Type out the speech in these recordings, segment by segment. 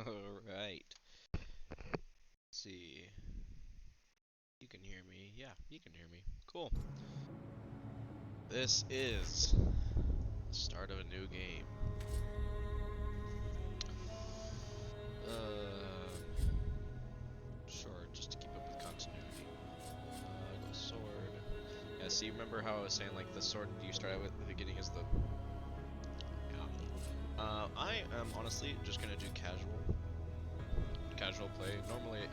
Alright. Let's see. You can hear me. Yeah, you can hear me. Cool. This is the start of a new game. Sure, just to keep up with continuity. Go sword. Yeah, see, remember how I was saying, like, the sword you start out with at the beginning is the... Yeah. I am honestly just gonna do casual play. Normally,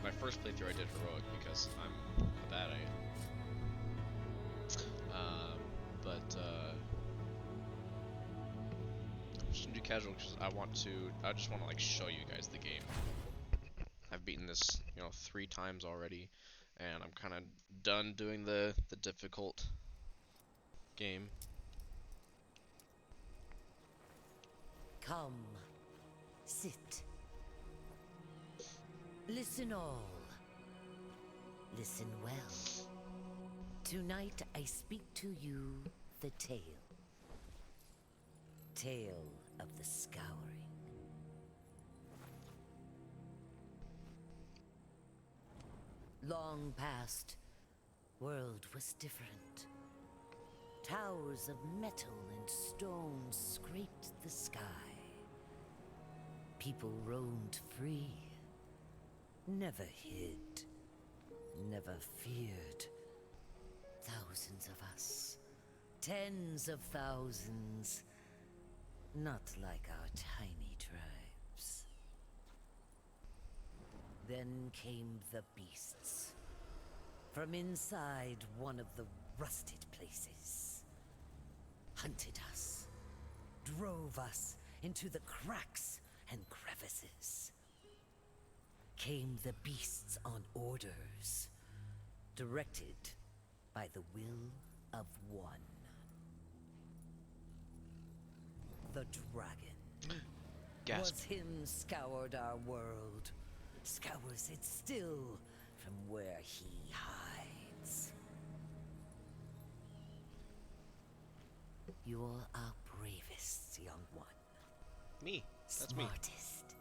my first playthrough I did heroic because I'm bad at it. I'm just gonna do casual because I just want to like show you guys the game. I've beaten this, 3 times already, and I'm kind of done doing the difficult game. Come, sit. Listen all. Listen well. Tonight I speak to you the tale. Tale of the Scouring. Long past, world was different. Towers of metal and stone scraped the sky. People roamed free, never hid, never feared. Thousands of us, tens of thousands, not like our tiny tribes. Then came the beasts, from inside one of the rusted places. Hunted us, drove us into the cracks and crevices. Came the beasts on orders, directed by the will of one. The dragon. Gasp. Was him scoured our world, scours it still from where he hides. You're our bravest, young one. Me. That's me. Smartest.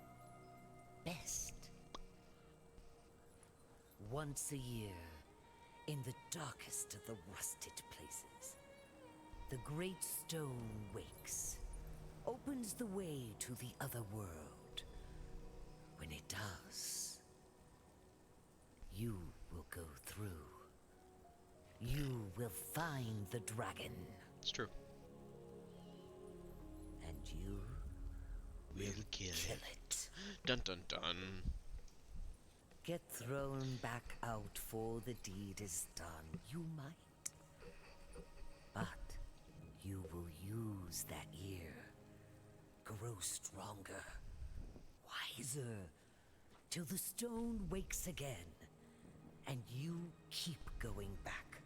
Best. Once a year, in the darkest of the rusted places, the great stone wakes, opens the way to the other world. When it does, you will go through. You will find the dragon. It's true. And you We'll kill it. Dun dun dun. Get thrown back out for the deed is done. You might. But you will use that year. Grow stronger. Wiser. Till the stone wakes again. And you keep going back.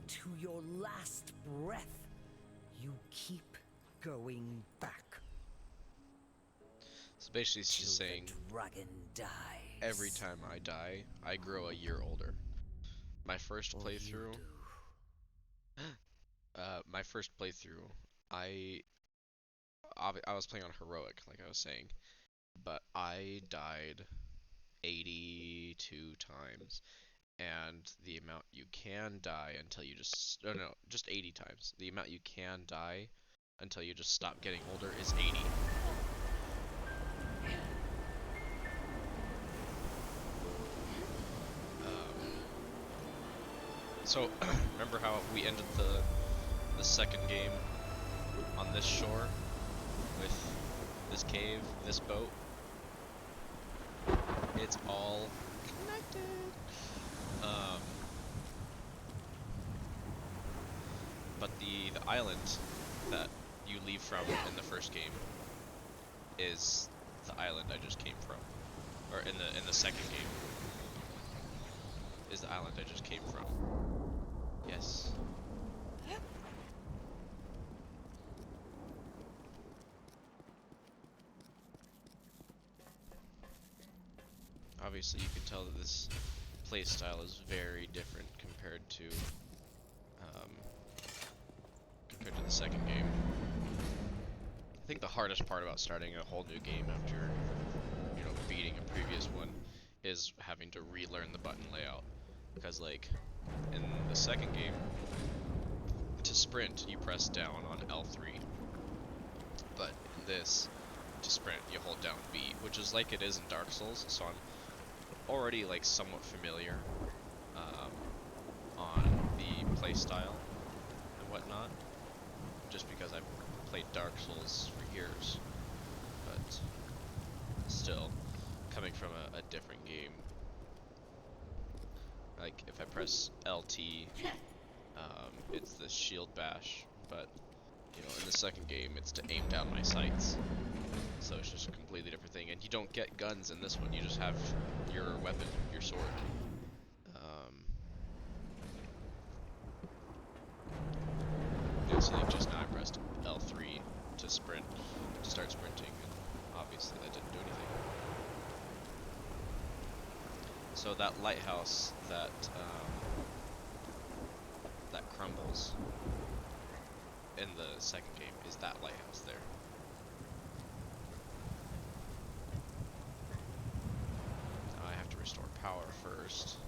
To your last breath. You keep going back. So basically, it's just Till saying the dragon dies. every time I die, I grow a year older. My first Or you playthrough, do. my first playthrough, I was playing on heroic, like I was saying, but I died 82 times, and the amount you can die until you just, oh no, just 80 times. The amount you can die until you just stop getting older is 80. So, remember how we ended the second game on this shore with this cave, this boat? It's all connected. But the island that you leave from in the first game is the island I just came from, or in the second game is the island I just came from. Yes. Obviously, you can tell that this playstyle is very different compared to the second game. I think the hardest part about starting a whole new game after is having to relearn the button layout. Because, like, in the second game, to sprint, you press down on L3. But in this, to sprint, you hold down B, which is like it is in Dark Souls, so I'm already, like, somewhat familiar on the playstyle and whatnot, just because I've played Dark Souls for years. But still, coming from a different game, like, if I press LT, it's the shield bash, but, you know, in the second game, it's to aim down my sights. So it's just a completely different thing, and you don't get guns in this one, you just have your weapon, your sword. Yeah, so like just now I pressed L3 to sprint, to start sprinting, and obviously that didn't do anything. So that lighthouse that that crumbles in the second game is that lighthouse there. Now I have to restore power first,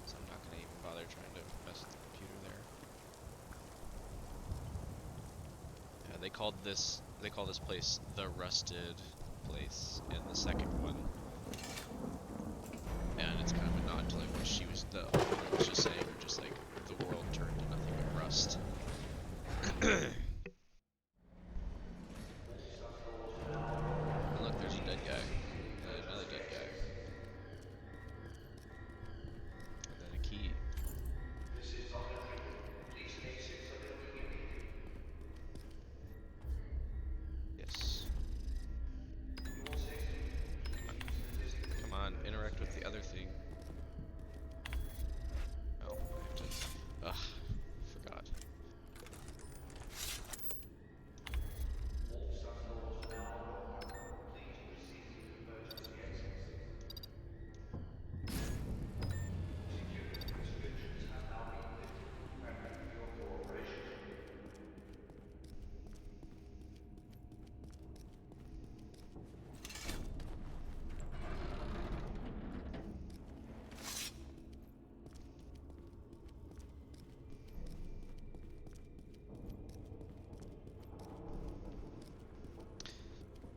so I'm not gonna even bother trying to mess with the computer there. Yeah, they call this place the Rusted Place in the second one. And it's kind of a nod to like what the owner was just saying, just like the world turned to nothing but rust. And look, there's a dead guy. And another dead guy. And then a key. This is Dr. Freeman. Please exit the building immediately. Yes. Your safety. Please visit the Come on, interact with the other thing. Oh, I have to. Ugh, forgot. all staff doors are now unlocked. Please proceed to the emergency exits. Security restrictions have now been lifted. Thank you for your cooperation.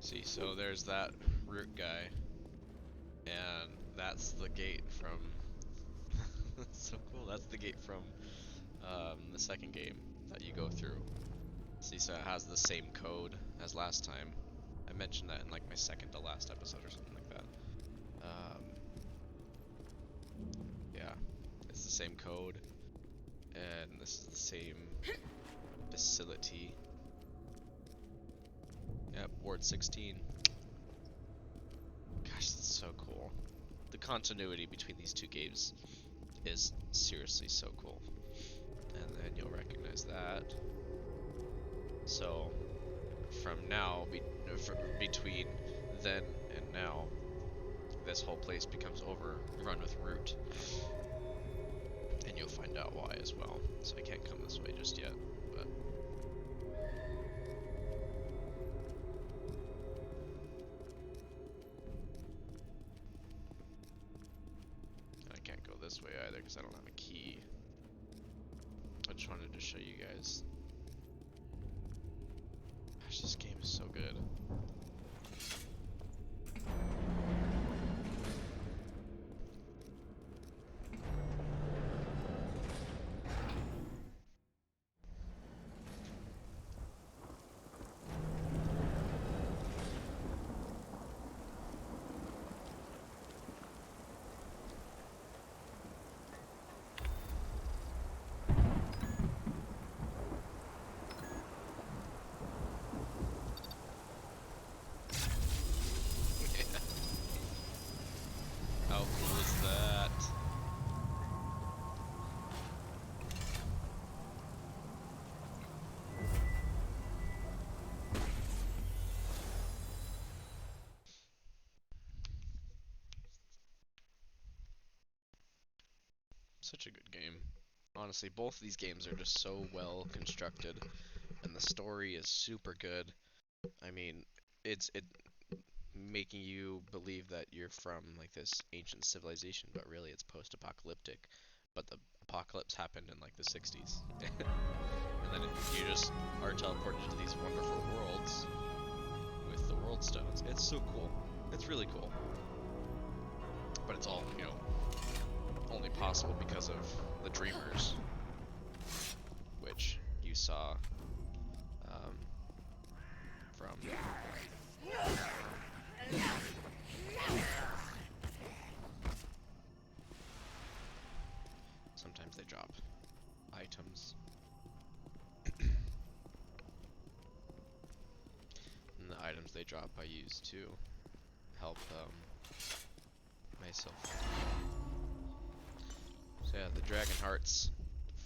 See, so there's that root guy, and that's the gate from. That's so cool. That's the gate from the second game that you go through. See, so it has the same code as last time. I mentioned that in like my second to last episode or something like that. Yeah, it's the same code, and this is the same facility. Yep, Ward 16. Gosh, that's so cool. The continuity between these two games is seriously so cool. And then you'll recognize that. So, from now, between then and now, this whole place becomes overrun with root. And you'll find out why as well. So I can't come this way just yet, but... I can't go this way either because I don't have a key. I just wanted to show you guys. Gosh, this game is so good. How cool is that? Such a good game. Honestly, both of these games are just so well constructed, and the story is super good. I mean, it making you believe that you're from like this ancient civilization, but really it's post-apocalyptic. But the apocalypse happened in like the 60s. And then you just are teleported to these wonderful worlds with the world stones. It's so cool. It's really cool. But it's all, you know, only possible because of the Dreamers, which you saw from. Sometimes they drop items. And the items they drop I use to help myself. So yeah, the Dragon Hearts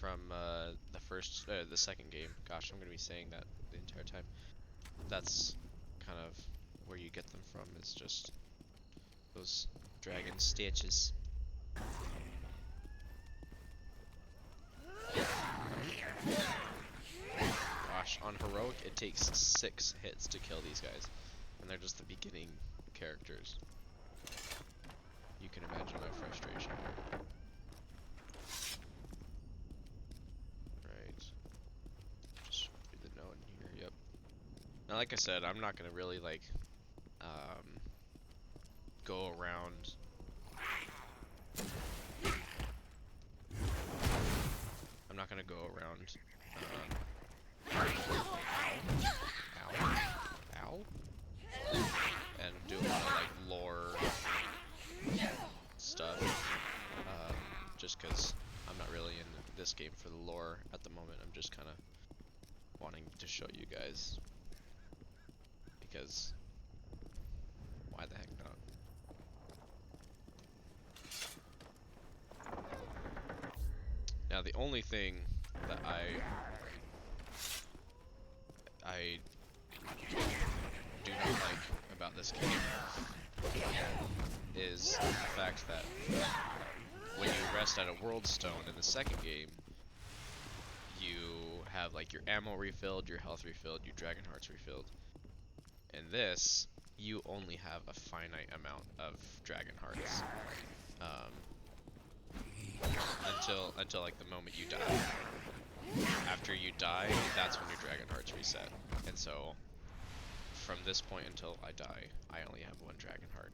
from the second game. Gosh, I'm gonna be saying that the entire time. That's kind of where you get them from, is just those dragon stitches. Gosh, on heroic it takes 6 hits to kill these guys, and they're just the beginning characters. You can imagine my frustration. Right. Just read the note in here. Yep. Now, like I said, I'm not gonna really like go around. I'm not gonna go around. Ow. And do a lot of like lore stuff. Just because I'm not really in this game for the lore at the moment. I'm just kind of wanting to show you guys. Because why the heck not? Now the only thing that I do not like about this game is the fact that when you rest at a world stone in the second game, you have like your ammo refilled, your health refilled, your dragon hearts refilled. In this, you only have a finite amount of dragon hearts. Until like the moment you die. After you die, that's when your dragon hearts reset. And so, from this point until I die, I only have 1 dragon heart.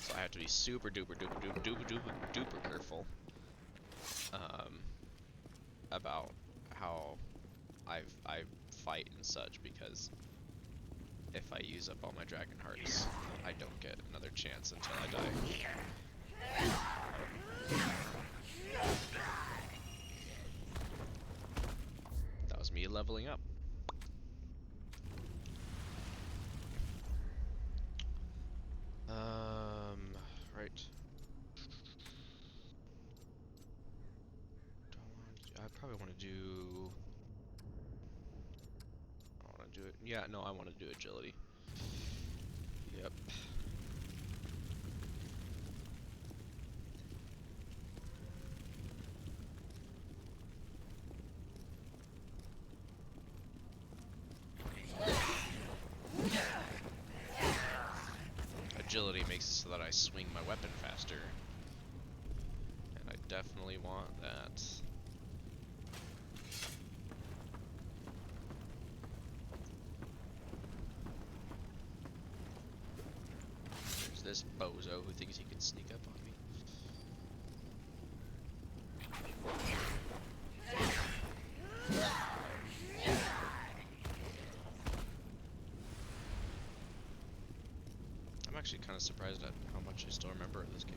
So I have to be super duper duper duper duper duper duper careful about how I fight and such, because if I use up all my dragon hearts, I don't get another chance until I die. That was me leveling up. Right. I probably want to do. I want to do it. Yeah, no, I want to do agility. Yep. Agility makes it so that I swing my weapon faster. And I definitely want that. There's this bozo who thinks he can sneak up on me. I'm actually kind of surprised at how much I still remember of this game.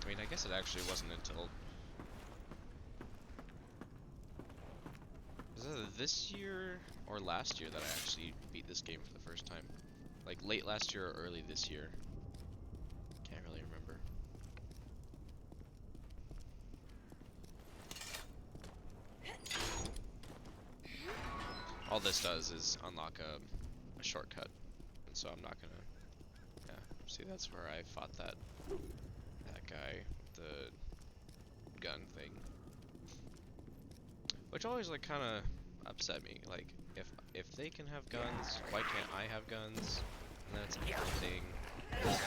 I mean, I guess it actually wasn't until... Was it either this year or last year that I actually beat this game for the first time? Like late last year or early this year. Can't really remember. All this does is unlock a shortcut, and so I'm not gonna. Yeah, see, that's where I fought that guy with the gun thing, which always like kind of upset me. Like, if they can have guns, why can't I have guns? And that's a whole thing. It's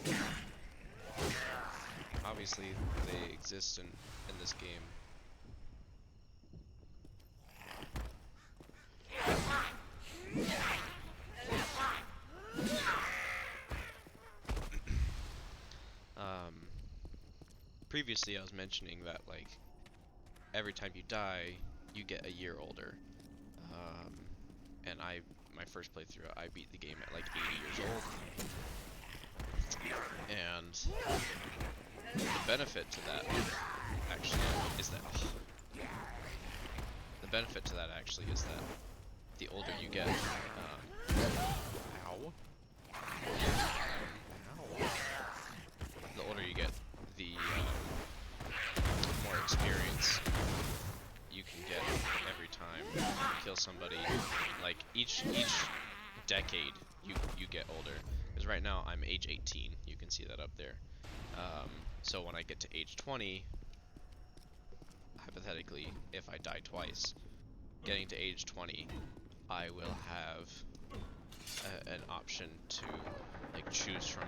like, obviously, they exist in this game. Previously I was mentioning that, like, every time you die, you get a year older. And my first playthrough, I beat the game at like 80 years old. And the benefit to that actually is that the benefit to that actually is that the older you get, ow, ow, the older you get, the more experience you can get every time you kill somebody. Like each decade you get older. Because right now I'm age 18. You can see that up there. So when I get to age 20, hypothetically, if I die twice, getting to age 20, I will have an option to like choose from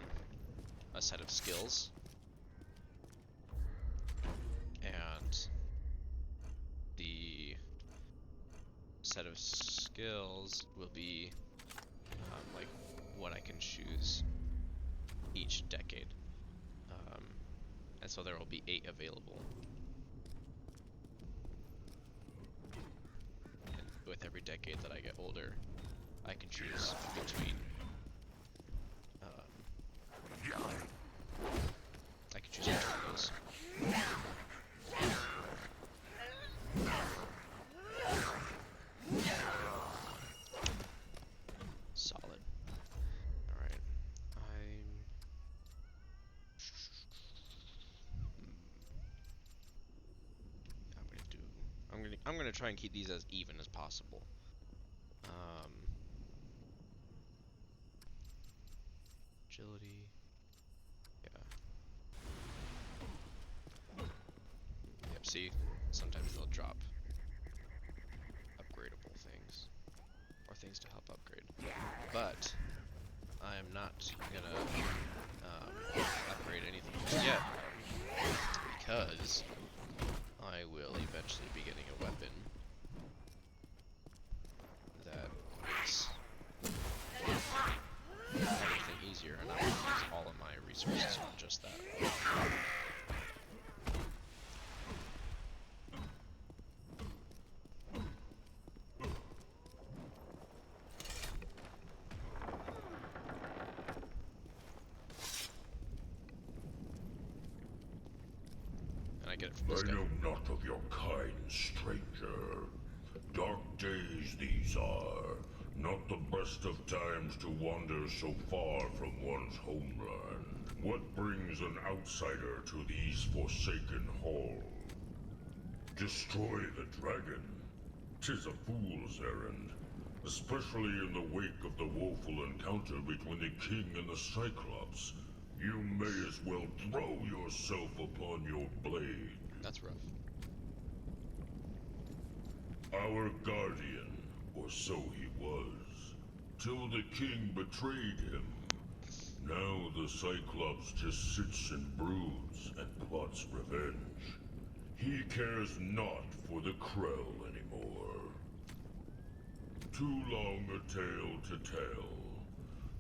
a set of skills, and the set of skills will be like what I can choose each decade, and so there will be 8 available. And with every decade that I get older, I can choose between. I can choose between those. Solid. Alright. I'm gonna try and keep these as even as possible. Agility. Yeah. Yep, see? Sometimes they'll drop upgradable things. Or things to help upgrade. But I am not gonna upgrade anything just yet, because I will eventually be getting a weapon that makes everything easier, and I will use all of my resources on just that. And I get it from this I guy. know not of your kind, stranger. Dark days these are. Not the best of times to wander so far from one's homeland. What brings an outsider to these forsaken halls? Destroy the dragon? 'Tis a fool's errand, especially in the wake of the woeful encounter between the king and the Cyclops. You may as well throw yourself upon your blade. That's rough. Our guardian, or so he was, till the king betrayed him. Now the Cyclops just sits and broods and plots revenge. He cares not for the Krell anymore. Too long a tale to tell.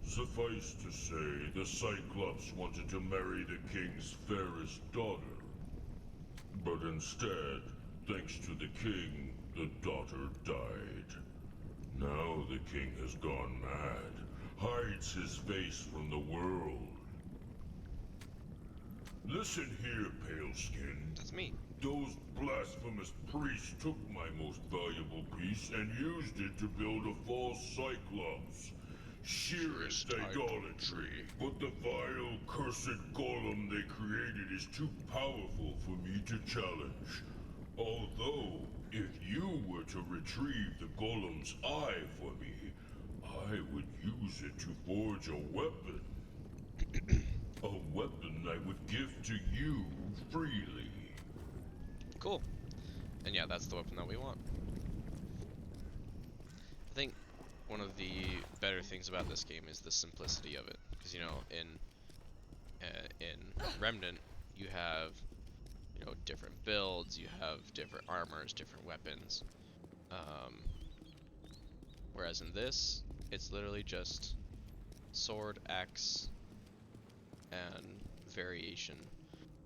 Suffice to say, the Cyclops wanted to marry the king's fairest daughter. But instead, thanks to the king, the daughter died. Now the king has gone mad, hides his face from the world. Listen here, Paleskin. That's me. Those blasphemous priests took my most valuable piece and used it to build a false Cyclops. Sheerest idolatry. But the vile, cursed golem they created is too powerful for me to challenge. Although, if you were to retrieve the golem's eye for me, I would use it to forge a weapon. A weapon I would give to you freely. Cool. And yeah, that's the weapon that we want. I think one of the better things about this game is the simplicity of it, because in Remnant you have different builds, you have different armors, different weapons, um, whereas in this it's literally just sword, axe, and variation.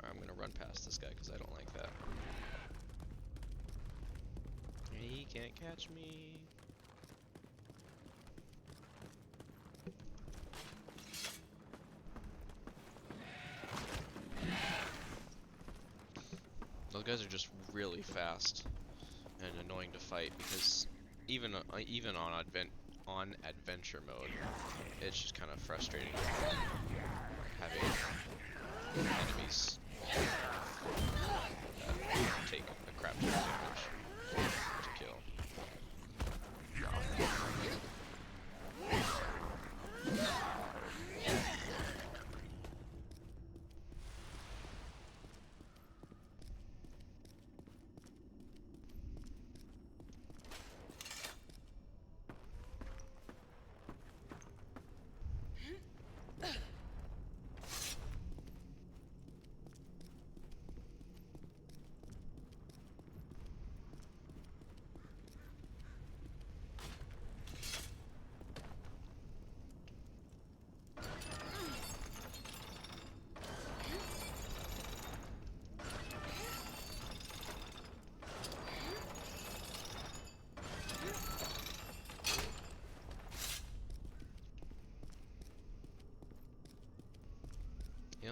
I'm gonna run past this guy because I don't like that. He can't catch me. Those guys are just really fast and annoying to fight because even on adventure mode, it's just kind of frustrating having enemies that take a crap ton of damage to kill.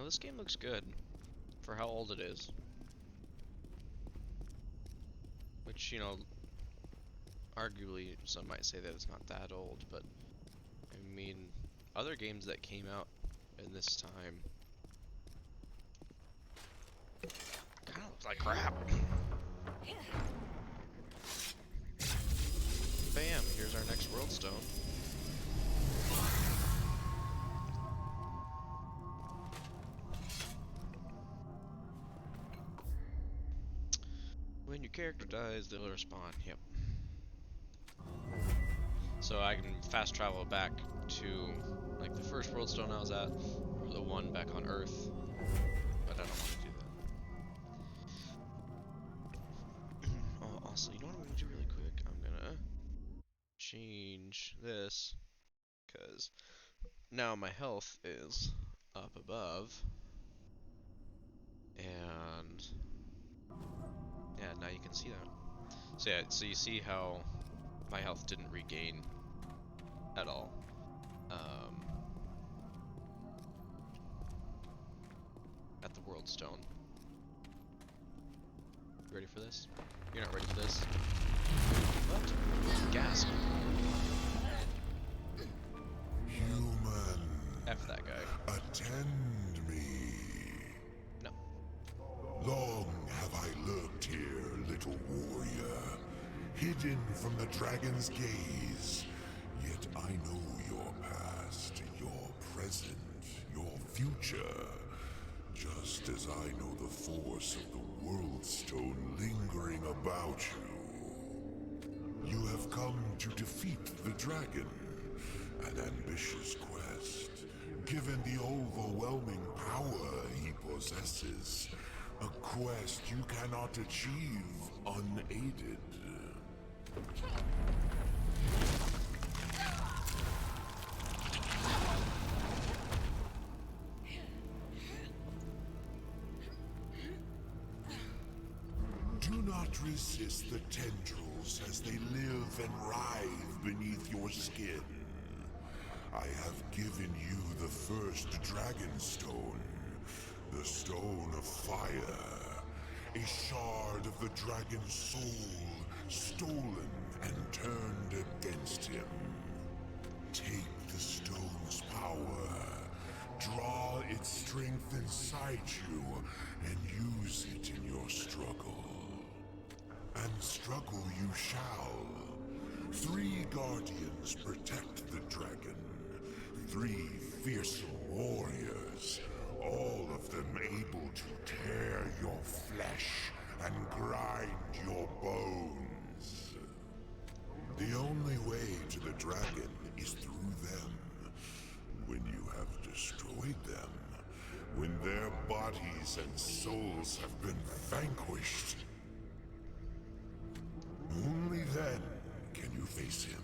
This game looks good for how old it is. Which, arguably some might say that it's not that old, but I mean, other games that came out in this time kind of look like crap. Bam, here's our next world stone. When your character dies, they'll respawn. Yep. So I can fast travel back to like the first world stone I was at, or the one back on Earth, but I don't want to do that. Oh, also, you know what I'm gonna do really quick? I'm gonna change this, because now my health is up above, and yeah, now you can see that. So yeah, so you see how my health didn't regain at all. At the world stone. You ready for this? You're not ready for this. What? Gasp. Human. F that guy. Attend me. No. Long have I lurked here, little warrior, hidden from the dragon's gaze. Yet I know your past, your present, your future. Just as I know the force of the World Stone lingering about you. You have come to defeat the dragon. An ambitious quest, given the overwhelming power he possesses. A quest you cannot achieve unaided. Do not resist the tendrils as they live and writhe beneath your skin. I have given you the first Dragon Stone, the Stone of Fire, a shard of the dragon's soul, stolen and turned against him. Take the stone's power, draw its strength inside you, and use it in your struggle. And struggle you shall. 3 guardians protect the dragon. 3 fearsome warriors, all of them able to tear your flesh and grind your bones. The only way dragon is through them. When you have destroyed them, when their bodies and souls have been vanquished, only then can you face him.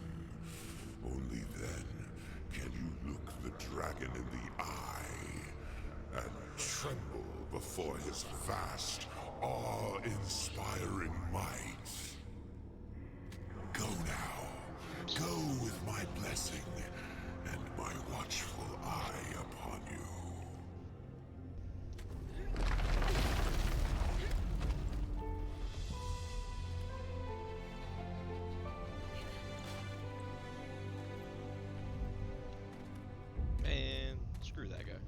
Only then can you look the dragon in the eye and tremble before his vast, awe-inspiring might. Go now. Go with my blessing and my watchful eye upon you. Man, screw that guy.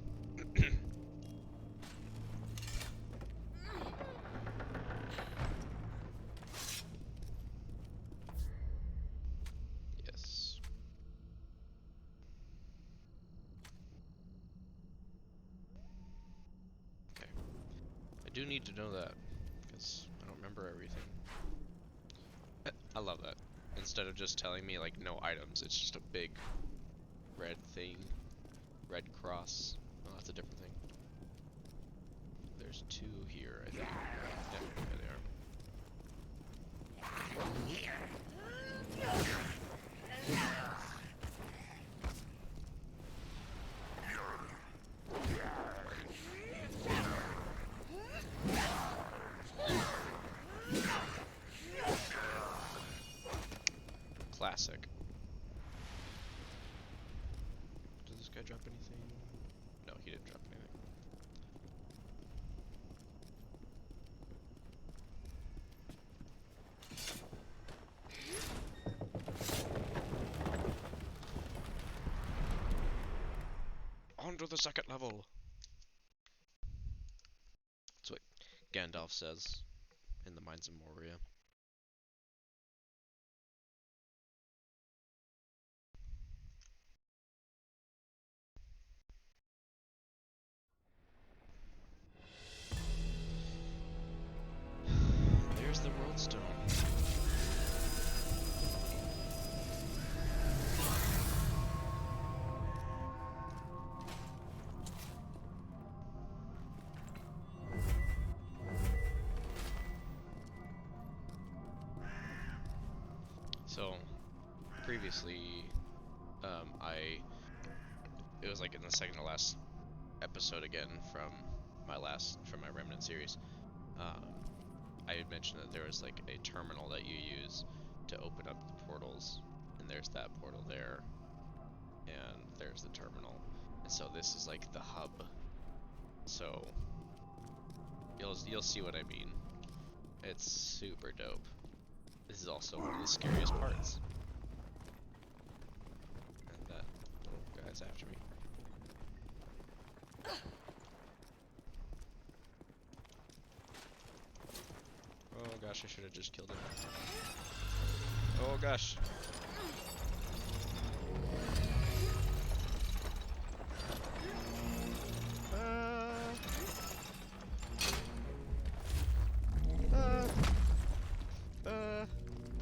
Yes. Okay. I do need to know that, because I don't remember everything. I love that. Instead of just telling me, like, no items, it's just a big red thing. Red cross. Oh, that's a different thing. There's two here, I think. Yeah, there they are. Classic. Does this guy drop anything? No, he didn't drop anything. On to the second level! That's what Gandalf says in the Mines of Moria. There's the World Stone. So, previously, it was like in the second to last episode again from my Remnant series. I had mentioned that there was like a terminal that you use to open up the portals, and there's that portal there, and there's the terminal, and so this is like the hub. So you'll see what I mean. It's super dope. This is also one of the scariest parts. And that little guy's after me. Oh gosh, I should have just killed him. Oh gosh.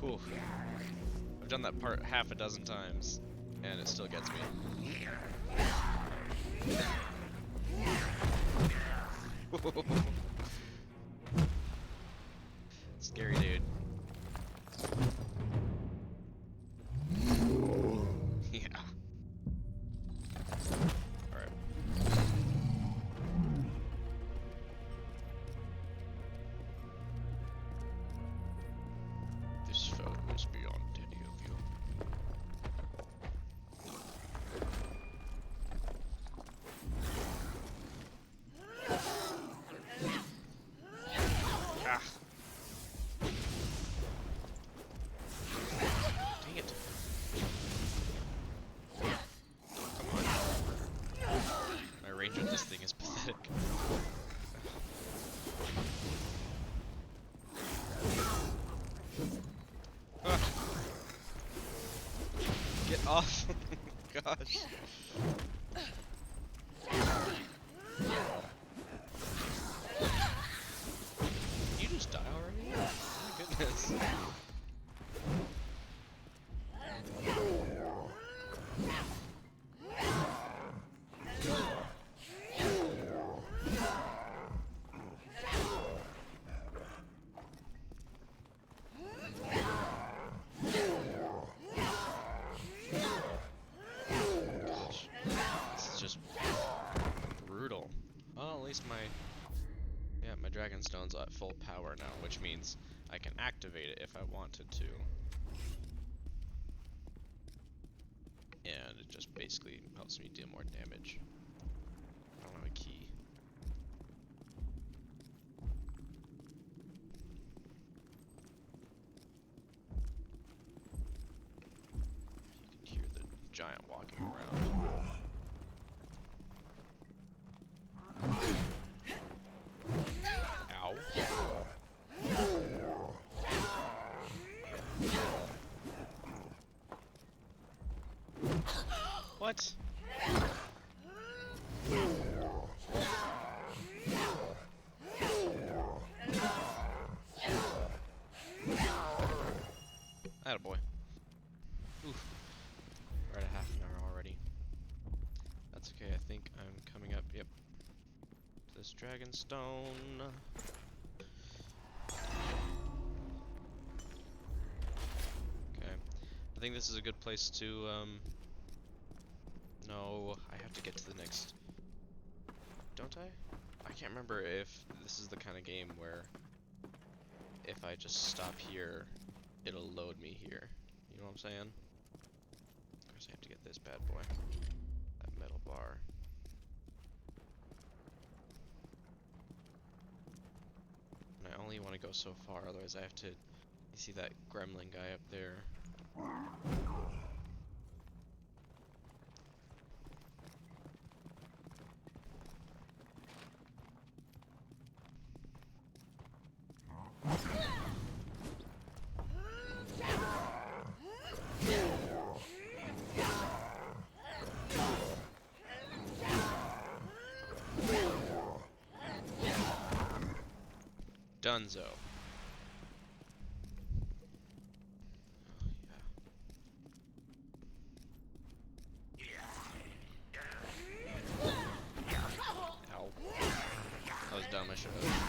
Poof. I've done that part half a dozen times, and it still gets me. Scary dude. Yeah. Alright. This foe is beyond any of you. Ah. Dang it. Come on. My range with this thing is pathetic. Ah. Get off! Gosh. Did you just die already? Oh my goodness. Dragon Stone's at full power now, which means I can activate it if I wanted to. And it just basically helps me deal more damage. I don't have a key. You can hear the giant walking around. Ow. What? Attaboy. Oof. We're at a half an hour already. That's okay, I think I'm coming up, yep. To this Dragon Stone. Okay. I think this is a good place to, no, I have to get to the next... Don't I? I can't remember if this is the kind of game where if I just stop here, it'll load me here. You know what I'm saying? Of course I have to get this bad boy. That metal bar. And I only want to go so far, otherwise I have to... You see that gremlin guy up there? Dunzo. Ow. That was dumb, I should have done that.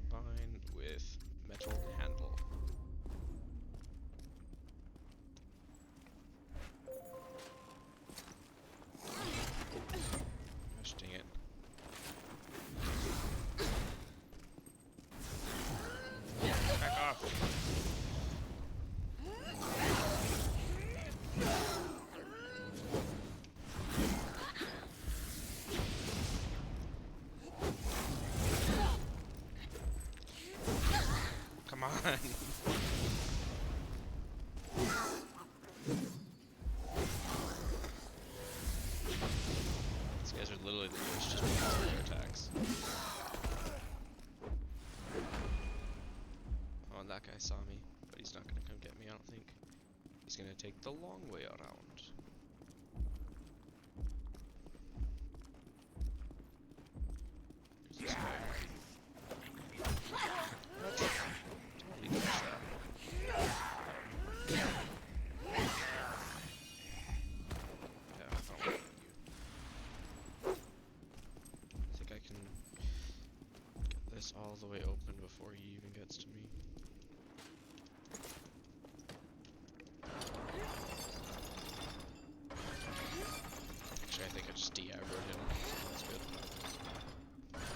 Combine with metal handle. Gosh dang it. Back off! Come on! These guys are literally the worst just because of their attacks. Oh, and that guy saw me, but he's not gonna come get me, I don't think. He's gonna take the long way around. There's this guy. Totally dodged that. Yeah, I don't like you. I think I can get this all the way open before he even gets to me. Actually, I think I just de-aggroed him, so that's good. Alright.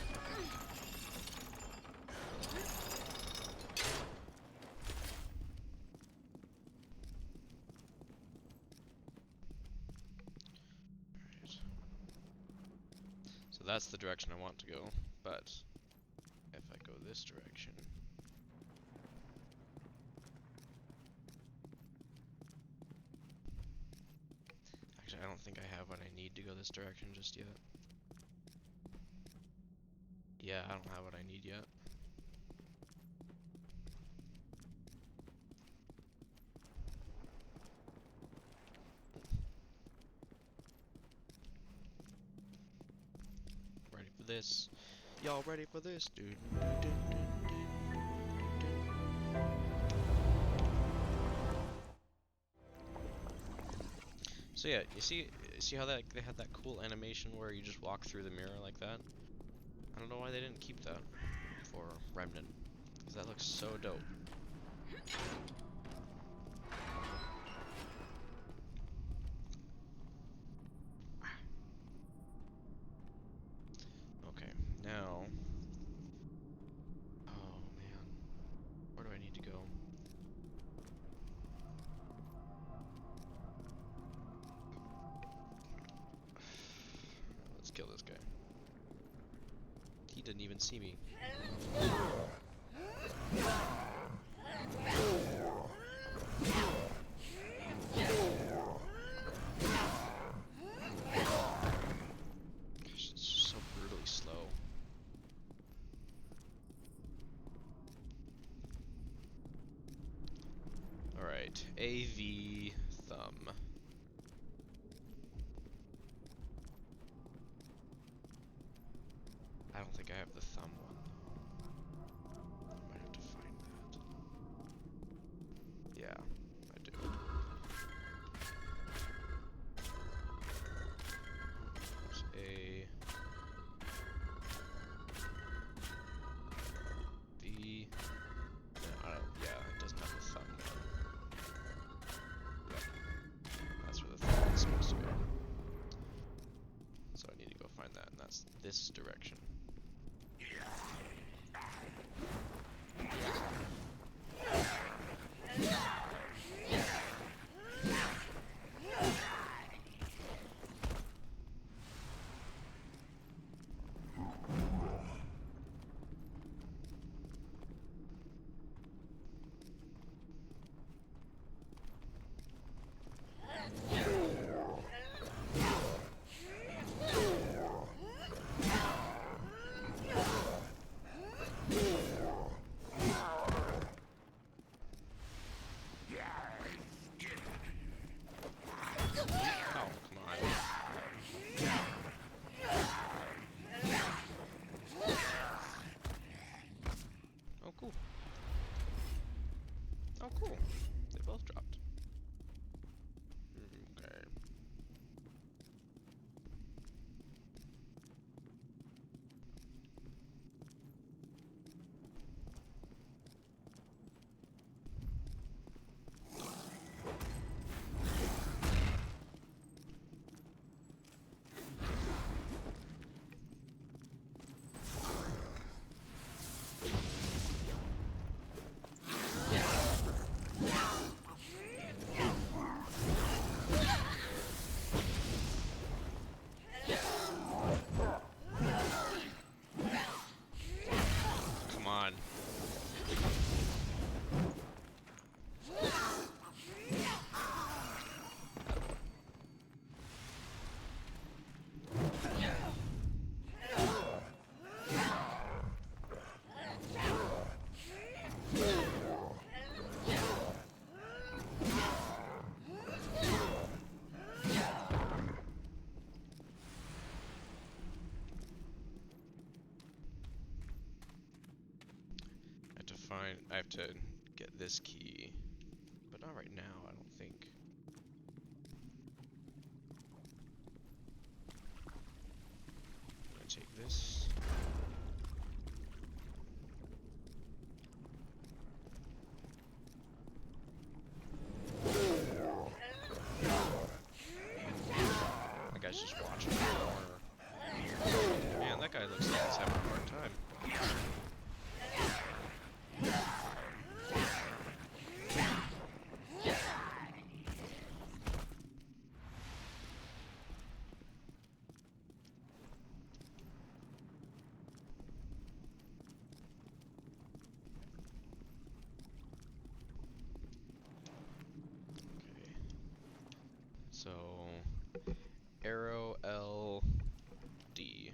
So that's the direction I want to go, but if I go this direction... Actually, I don't think I have what I need to go this direction just yet. Yeah, I don't have what I need yet. Ready for this? Y'all ready for this? Dun, dun, dun, dun, dun, dun, dun. So yeah, you see how that they had that cool animation where you just walk through the mirror like that? I don't know why they didn't keep that for Remnant, because that looks so dope. Okay, now. Oh man, where do I need to go? Let's kill this guy. He didn't even see me. Gosh, it's so brutally slow. Alright, AV thumb. I don't think I have the thumb one. I might have to find that. Yeah, I do. There's A. V. No, I don't, yeah, it doesn't have the thumb one. Yep, that's where the thumb is supposed to go. So I need to go find that, and that's this direction. Oh, come on. Oh, cool. Oh, cool. They both dropped. Okay. Come on. I have to get this key, but not right now, I don't think. I'm gonna take this. That guy's just watching in the corner. Man, that guy looks like he's having a hard time. Okay. So, arrow L D.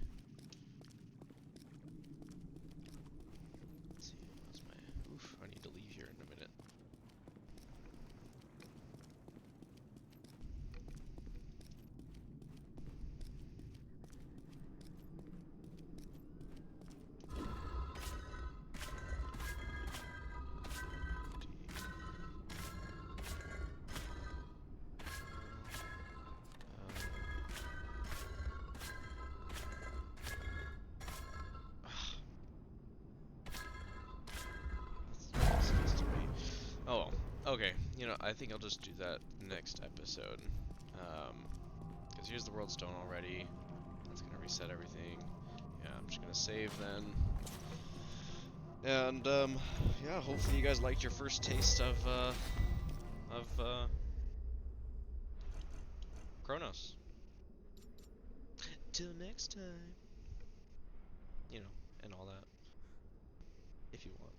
Let's see, what's my... Oof, I need to leave here in a minute. Okay, you know, I think I'll just do that next episode. Because here's the world stone already. That's gonna reset everything. Yeah, I'm just gonna save then. And, yeah, hopefully you guys liked your first taste of Chronos. Till next time. You know, and all that. If you want.